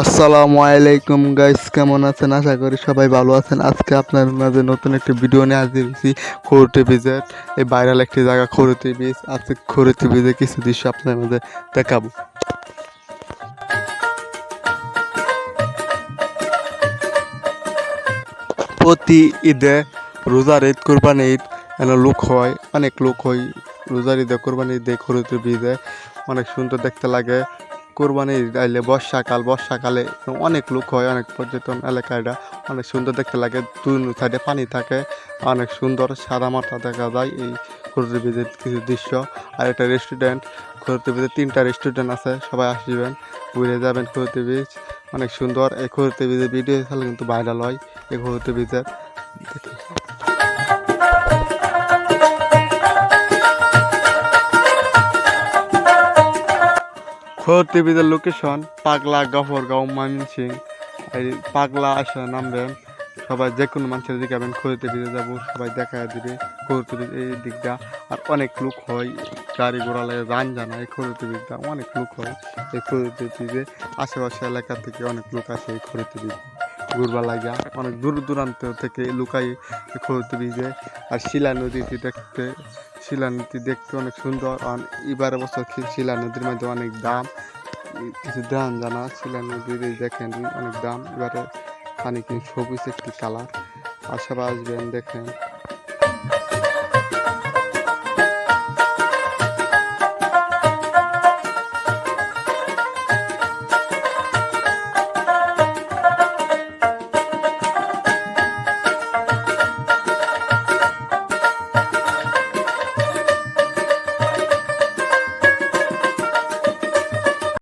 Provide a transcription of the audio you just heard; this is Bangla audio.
আসসালামু আলাইকুম গাইস, কেমন আছেন? আশা করি সবাই ভালো আছেন। আজকে আপনার মাঝে নতুন একটি ভিডিও নিয়ে হাজির হয়েছি। খরুটি ব্রিজের এই ভাইরাল একটি জায়গা খরুটি ব্রিজ। আজকে খরুটি ব্রিজে কিছু দৃশ্য আপনার মাঝে দেখাবো। প্রতি ঈদে, রোজার ঈদ, কোরবানি ঈদ লোক হয়, অনেক লোক হয়। রোজার ঈদে, কোরবানি ঈদে খরুটি ব্রিজে অনেক সুন্দর দেখতে লাগে। কোরবানি ঈদ আইলে বর্ষাকালে অনেক লোক হয়, অনেক পর্যটন এলাকা। এটা অনেক সুন্দর দেখতে লাগে। দুই সাইডে পানি থাকে, অনেক সুন্দর সাদা মাথা দেখা যায় এই খরুটি ব্রিজের কিছু দৃশ্য। আর একটা রেস্টুরেন্ট, খরুটি ব্রিজে 3টা রেস্টুরেন্ট আছে, সবাই আসবেন, ঘুরে যাবেন। খরুটি ব্রিজ অনেক সুন্দর। এই খরুটি ব্রিজের ভিডিও ছাড়লে কিন্তু ভাইরাল হয় এই খরুটি ব্রিজের। খরুটি ব্রিজের লোকেশন পাগলা, গফরগাঁও, ময়মনসিং। এই পাগলা আসা নামবেন, সবাই যে কোনো মানুষের জিজ্ঞাবেন খরুটি ব্রিজে যাবো, সবাই দেখা দিবে খরুটি ব্রিজ এই দিকটা। আর অনেক লোক হয়, গাড়ি ঘোড়া লাগে, যান জানা এই খরুটি ব্রিজটা অনেক লোক হয়। এই খরুটি ব্রিজে আশেপাশে এলাকা থেকে অনেক লোক আসে এই খরুটি ব্রিজ ঘুরবা লাগা। অনেক দূর দূরান্ত থেকে লুকাই এই খরুটি ব্রিজে। আর শিলা নদী দেখতে অনেক সুন্দর। আর এবারে বছর শিলা নদীর মধ্যে অনেক দাম, কিছু দাম জানা। শিলা নদীর দেখেন অনেক দাম। এবারে পানি কি সবুজ একটি কালার। আর সবাই আসবেন, দেখেন।